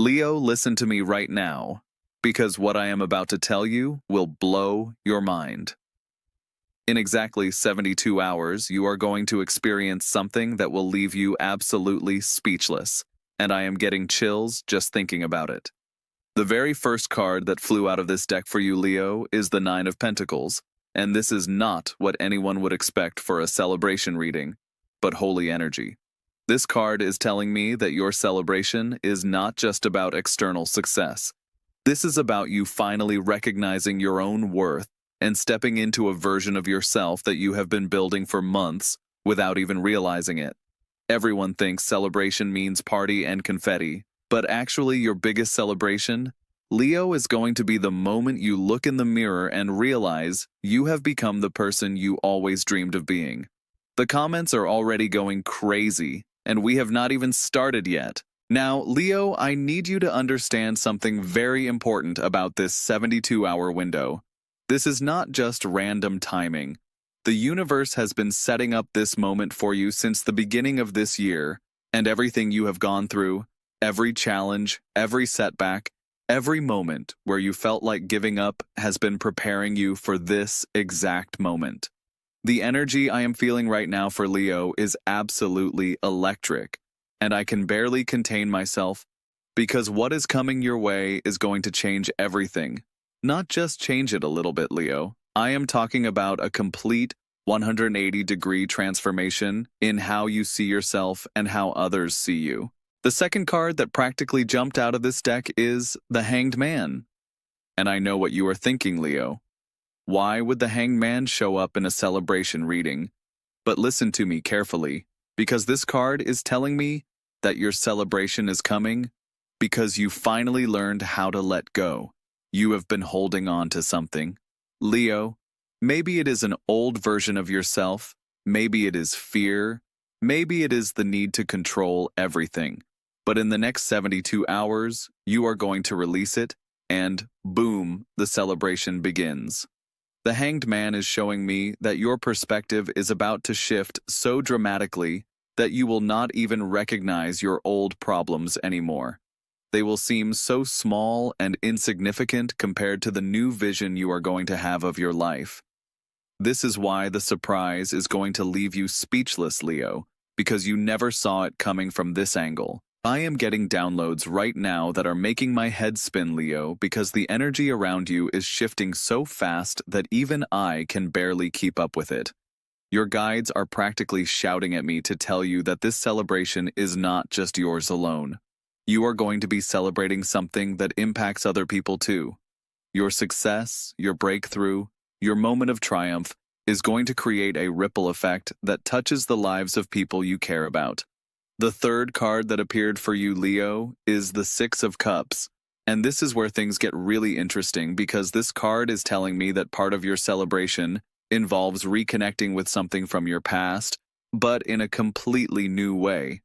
Leo, listen to me right now, because what I am about to tell you will blow your mind. In exactly 72 hours, you are going to experience something that will leave you absolutely speechless, and I am getting chills just thinking about it. The very first card that flew out of this deck for you, Leo, is the Nine of Pentacles, and this is not what anyone would expect for a celebration reading, but holy energy. This card is telling me that your celebration is not just about external success. This is about you finally recognizing your own worth and stepping into a version of yourself that you have been building for months without even realizing it. Everyone thinks celebration means party and confetti, but actually your biggest celebration, Leo, is going to be the moment you look in the mirror and realize you have become the person you always dreamed of being. The comments are already going crazy, and we have not even started yet. Now, Leo, I need you to understand something very important about this 72-hour window. This is not just random timing. The universe has been setting up this moment for you since the beginning of this year, and everything you have gone through, every challenge, every setback, every moment where you felt like giving up has been preparing you for this exact moment. The energy I am feeling right now for Leo is absolutely electric, and I can barely contain myself because what is coming your way is going to change everything. Not just change it a little bit, Leo. I am talking about a complete 180-degree transformation in how you see yourself and how others see you. The second card that practically jumped out of this deck is the Hanged Man. And I know what you are thinking, Leo. Why would the Hanged Man show up in a celebration reading? But listen to me carefully, because this card is telling me that your celebration is coming because you finally learned how to let go. You have been holding on to something. Leo, maybe it is an old version of yourself, maybe it is fear, maybe it is the need to control everything. But in the next 72 hours, you are going to release it, and boom, the celebration begins. The Hanged Man is showing me that your perspective is about to shift so dramatically that you will not even recognize your old problems anymore. They will seem so small and insignificant compared to the new vision you are going to have of your life. This is why the surprise is going to leave you speechless, Leo, because you never saw it coming from this angle. I am getting downloads right now that are making my head spin, Leo, because the energy around you is shifting so fast that even I can barely keep up with it. Your guides are practically shouting at me to tell you that this celebration is not just yours alone. You are going to be celebrating something that impacts other people too. Your success, your breakthrough, your moment of triumph is going to create a ripple effect that touches the lives of people you care about. The third card that appeared for you, Leo, is the Six of Cups. And this is where things get really interesting because this card is telling me that part of your celebration involves reconnecting with something from your past, but in a completely new way.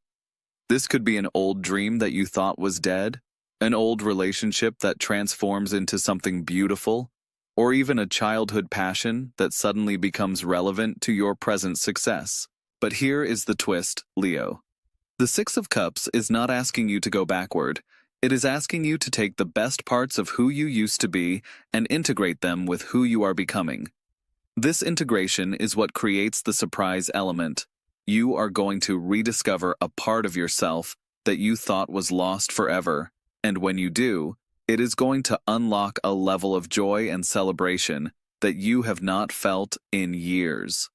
This could be an old dream that you thought was dead, an old relationship that transforms into something beautiful, or even a childhood passion that suddenly becomes relevant to your present success. But here is the twist, Leo. The Six of Cups is not asking you to go backward. It is asking you to take the best parts of who you used to be and integrate them with who you are becoming. This integration is what creates the surprise element. You are going to rediscover a part of yourself that you thought was lost forever, and when you do, it is going to unlock a level of joy and celebration that you have not felt in years.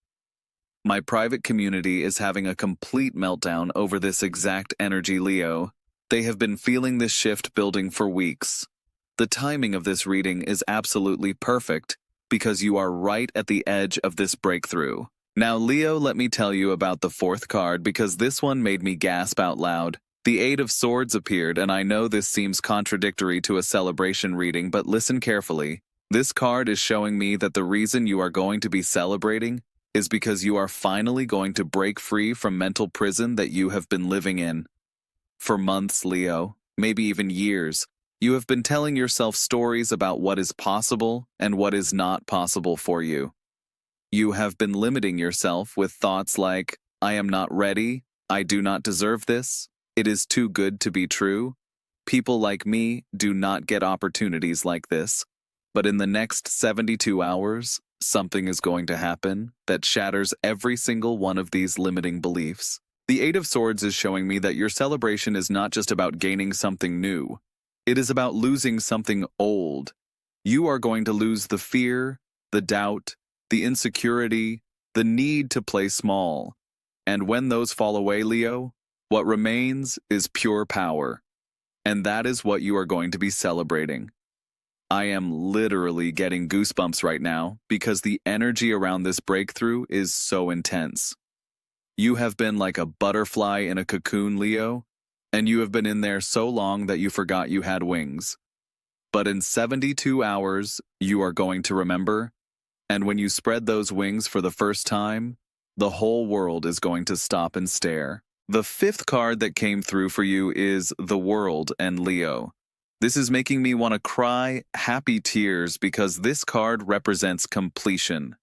My private community is having a complete meltdown over this exact energy, Leo. They have been feeling this shift building for weeks. The timing of this reading is absolutely perfect because you are right at the edge of this breakthrough. Now, Leo, let me tell you about the fourth card because this one made me gasp out loud. The Eight of Swords appeared, and I know this seems contradictory to a celebration reading, but listen carefully. This card is showing me that the reason you are going to be celebrating is because you are finally going to break free from mental prison that you have been living in. For months, Leo, maybe even years, you have been telling yourself stories about what is possible and what is not possible for you. You have been limiting yourself with thoughts like, I am not ready, I do not deserve this, it is too good to be true. People like me do not get opportunities like this. But in the next 72 hours, something is going to happen that shatters every single one of these limiting beliefs. The Eight of Swords is showing me that your celebration is not just about gaining something new. It is about losing something old. You are going to lose the fear, the doubt, the insecurity, the need to play small. And when those fall away, Leo, what remains is pure power. And that is what you are going to be celebrating. I am literally getting goosebumps right now because the energy around this breakthrough is so intense. You have been like a butterfly in a cocoon, Leo, and you have been in there so long that you forgot you had wings. But in 72 hours, you are going to remember, and when you spread those wings for the first time, the whole world is going to stop and stare. The fifth card that came through for you is the World and Leo. This is making me want to cry happy tears because this card represents completion.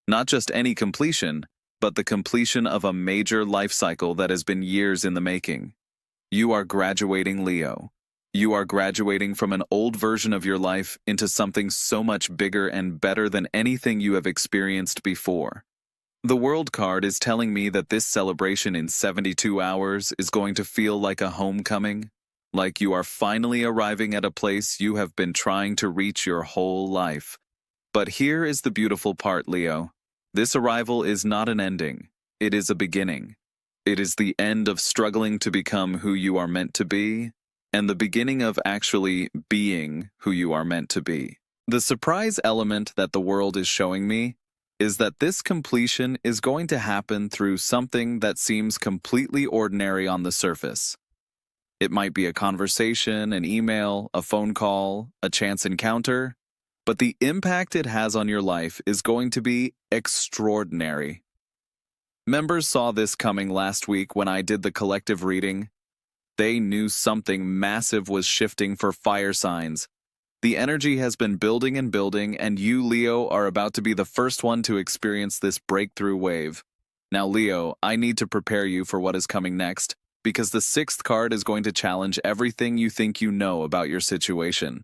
Not just any completion, but the completion of a major life cycle that has been years in the making. You are graduating, Leo. You are graduating from an old version of your life into something so much bigger and better than anything you have experienced before. The World card is telling me that this celebration in 72 hours is going to feel like a homecoming, like you are finally arriving at a place you have been trying to reach your whole life. But here is the beautiful part, Leo. This arrival is not an ending. It is a beginning. It is the end of struggling to become who you are meant to be, and the beginning of actually being who you are meant to be. The surprise element that the World is showing me is that this completion is going to happen through something that seems completely ordinary on the surface. It might be a conversation, an email, a phone call, a chance encounter, but the impact it has on your life is going to be extraordinary. Members saw this coming last week when I did the collective reading. They knew something massive was shifting for fire signs. The energy has been building and building, and you, Leo, are about to be the first one to experience this breakthrough wave. Now, Leo, I need to prepare you for what is coming next, because the sixth card is going to challenge everything you think you know about your situation.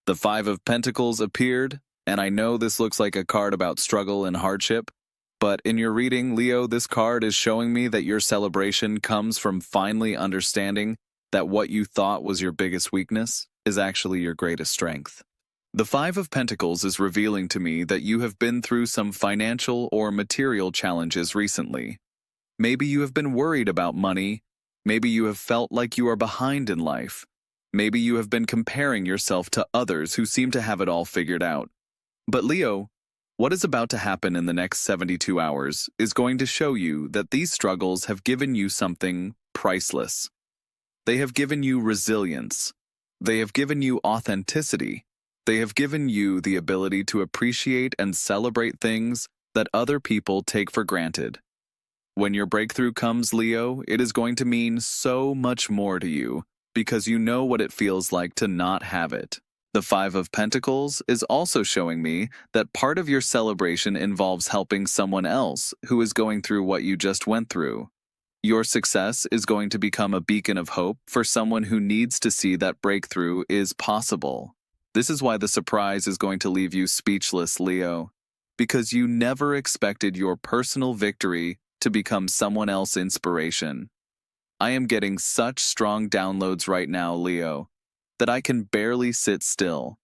The Five of Pentacles appeared, and I know this looks like a card about struggle and hardship, but in your reading, Leo, this card is showing me that your celebration comes from finally understanding that what you thought was your biggest weakness is actually your greatest strength. The Five of Pentacles is revealing to me that you have been through some financial or material challenges recently. Maybe you have been worried about money. Maybe you have felt like you are behind in life. Maybe you have been comparing yourself to others who seem to have it all figured out. But Leo, what is about to happen in the next 72 hours is going to show you that these struggles have given you something priceless. They have given you resilience. They have given you authenticity. They have given you the ability to appreciate and celebrate things that other people take for granted. When your breakthrough comes, Leo, it is going to mean so much more to you because you know what it feels like to not have it. The Five of Pentacles is also showing me that part of your celebration involves helping someone else who is going through what you just went through. Your success is going to become a beacon of hope for someone who needs to see that breakthrough is possible. This is why the surprise is going to leave you speechless, Leo, because you never expected your personal victory to become someone else's inspiration. I am getting such strong downloads right now, Leo, that I can barely sit still.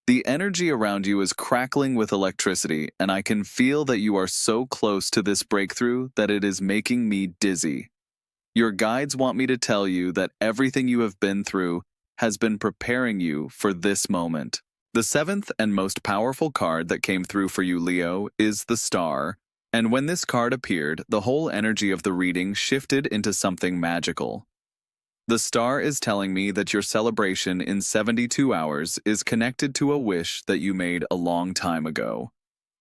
The energy around you is crackling with electricity, and I can feel that you are so close to this breakthrough that it is making me dizzy. Your guides want me to tell you that everything you have been through has been preparing you for this moment. The seventh and most powerful card that came through for you, Leo, is the Star, and when this card appeared, the whole energy of the reading shifted into something magical. The Star is telling me that your celebration in 72 hours is connected to a wish that you made a long time ago.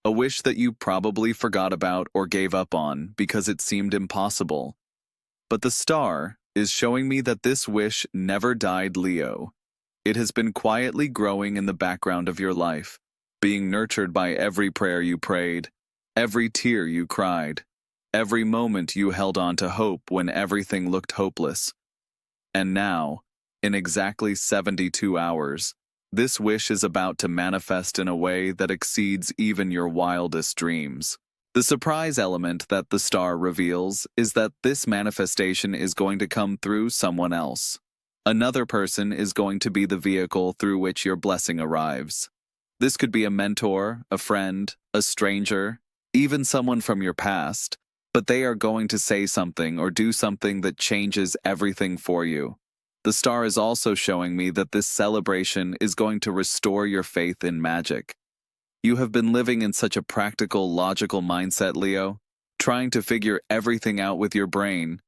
A wish that you probably forgot about or gave up on because it seemed impossible. But the Star is showing me that this wish never died, Leo. It has been quietly growing in the background of your life, being nurtured by every prayer you prayed, every tear you cried, every moment you held on to hope when everything looked hopeless. And now, in exactly 72 hours. This wish is about to manifest in a way that exceeds even your wildest dreams. The surprise element that the star reveals is that this manifestation is going to come through someone else. Another person is going to be the vehicle through which your blessing arrives. This could be a mentor, a friend, a stranger, even someone from your past, but they are going to say something or do something that changes everything for you. The star is also showing me that this celebration is going to restore your faith in magic. You have been living in such a practical, logical mindset, Leo, trying to figure everything out with your brain.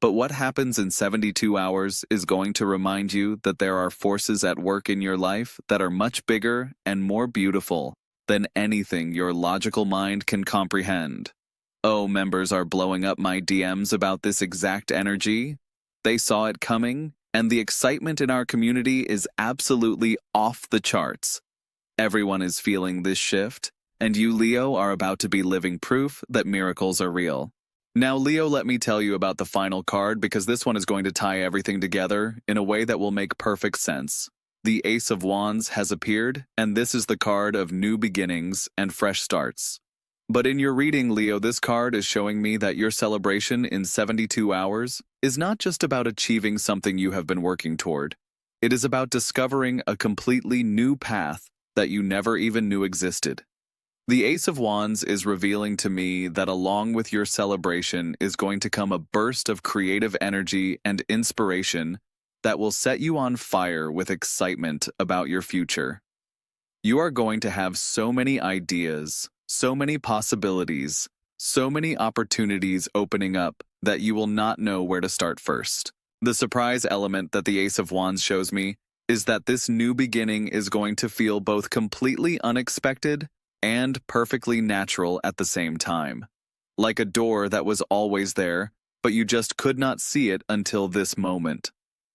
But what happens in 72 hours is going to remind you that there are forces at work in your life that are much bigger and more beautiful than anything your logical mind can comprehend. Oh, members are blowing up my DMs about this exact energy. They saw it coming, and the excitement in our community is absolutely off the charts. Everyone is feeling this shift, and you, Leo, are about to be living proof that miracles are real. Now, Leo, let me tell you about the final card because this one is going to tie everything together in a way that will make perfect sense. The Ace of Wands has appeared, and this is the card of new beginnings and fresh starts. But in your reading, Leo, this card is showing me that your celebration in 72 hours is not just about achieving something you have been working toward. It is about discovering a completely new path that you never even knew existed. The Ace of Wands is revealing to me that along with your celebration is going to come a burst of creative energy and inspiration that will set you on fire with excitement about your future. You are going to have so many ideas, so many possibilities, so many opportunities opening up that you will not know where to start first. The surprise element that the Ace of Wands shows me is that this new beginning is going to feel both completely unexpected and perfectly natural at the same time. Like a door that was always there, but you just could not see it until this moment.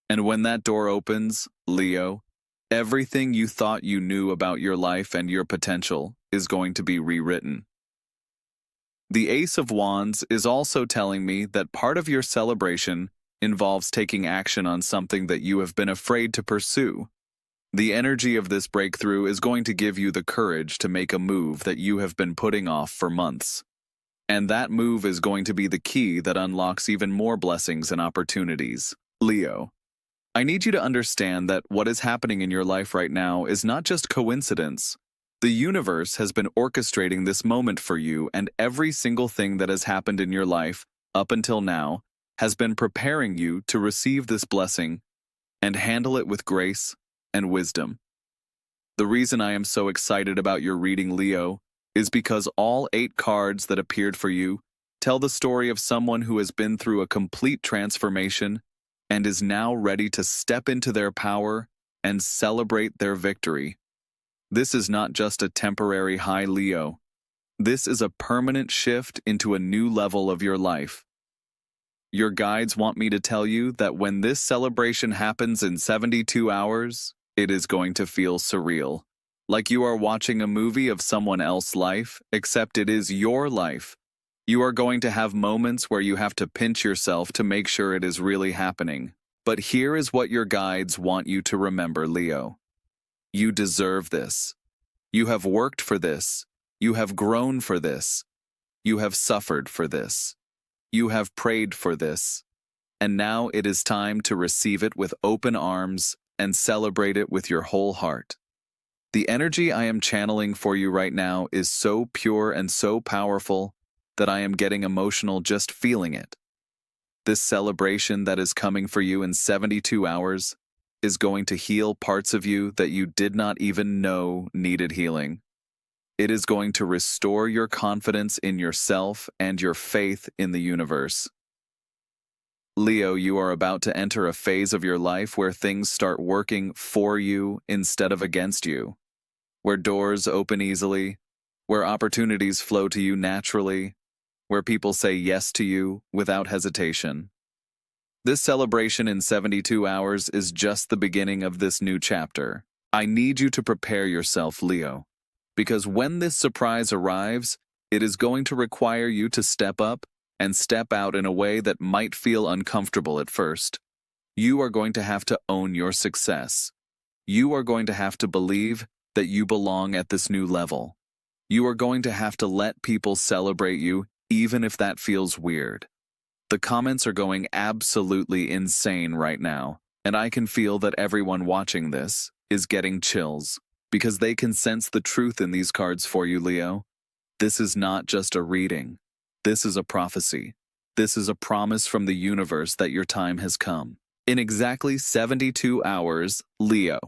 And when that door opens, Leo, everything you thought you knew about your life and your potential is going to be rewritten. The Ace of Wands is also telling me that part of your celebration involves taking action on something that you have been afraid to pursue. The energy of this breakthrough is going to give you the courage to make a move that you have been putting off for months. And that move is going to be the key that unlocks even more blessings and opportunities. Leo, I need you to understand that what is happening in your life right now is not just coincidence. The universe has been orchestrating this moment for you, and every single thing that has happened in your life up until now has been preparing you to receive this blessing and handle it with grace and wisdom. The reason I am so excited about your reading, Leo, is because all 8 cards that appeared for you tell the story of someone who has been through a complete transformation and is now ready to step into their power and celebrate their victory. This is not just a temporary high, Leo. This is a permanent shift into a new level of your life. Your guides want me to tell you that when this celebration happens in 72 hours, it is going to feel surreal. Like you are watching a movie of someone else's life, except it is your life. You are going to have moments where you have to pinch yourself to make sure it is really happening. But here is what your guides want you to remember, Leo. You deserve this. You have worked for this. You have grown for this. You have suffered for this. You have prayed for this. And now it is time to receive it with open arms and celebrate it with your whole heart. The energy I am channeling for you right now is so pure and so powerful that I am getting emotional just feeling it. This celebration that is coming for you in 72 hours is going to heal parts of you that you did not even know needed healing. It is going to restore your confidence in yourself and your faith in the universe. Leo, you are about to enter a phase of your life where things start working for you instead of against you, where doors open easily, where opportunities flow to you naturally, where people say yes to you without hesitation. This celebration in 72 hours is just the beginning of this new chapter. I need you to prepare yourself, Leo, because when this surprise arrives, it is going to require you to step up and step out in a way that might feel uncomfortable at first. You are going to have to own your success. You are going to have to believe that you belong at this new level. You are going to have to let people celebrate you, even if that feels weird. The comments are going absolutely insane right now, and I can feel that everyone watching this is getting chills, because they can sense the truth in these cards for you, Leo. This is not just a reading. This is a prophecy. This is a promise from the universe that your time has come. In exactly 72 hours, Leo,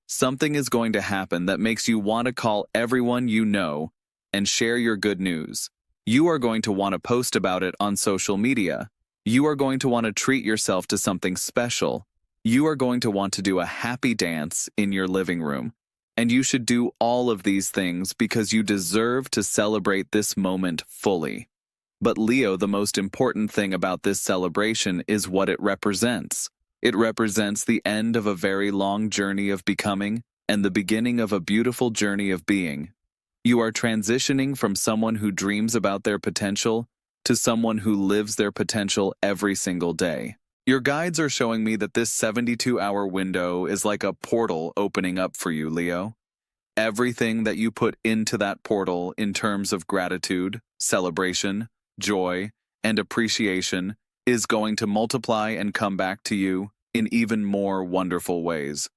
something is going to happen that makes you want to call everyone you know and share your good news. You are going to want to post about it on social media. You are going to want to treat yourself to something special. You are going to want to do a happy dance in your living room. And you should do all of these things because you deserve to celebrate this moment fully. But Leo, the most important thing about this celebration is what it represents. It represents the end of a very long journey of becoming and the beginning of a beautiful journey of being. You are transitioning from someone who dreams about their potential to someone who lives their potential every single day. Your guides are showing me that this 72-hour window is like a portal opening up for you, Leo. Everything that you put into that portal in terms of gratitude, celebration, joy, and appreciation is going to multiply and come back to you in even more wonderful ways.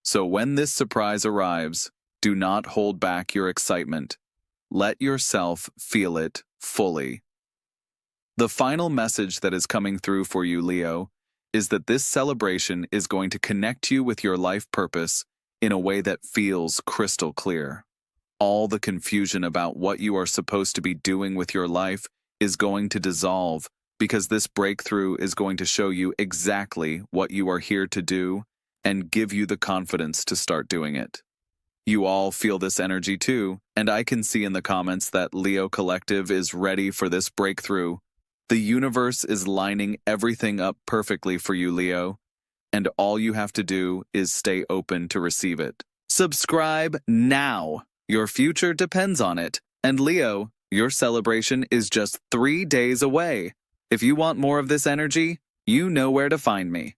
So when this surprise arrives, do not hold back your excitement. Let yourself feel it fully. The final message that is coming through for you, Leo, is that this celebration is going to connect you with your life purpose in a way that feels crystal clear. All the confusion about what you are supposed to be doing with your life is going to dissolve because this breakthrough is going to show you exactly what you are here to do and give you the confidence to start doing it. You all feel this energy too, and I can see in the comments that Leo Collective is ready for this breakthrough. The universe is lining everything up perfectly for you, Leo, and all you have to do is stay open to receive it. Subscribe now. Your future depends on it. And Leo, your celebration is just 3 days away. If you want more of this energy, you know where to find me.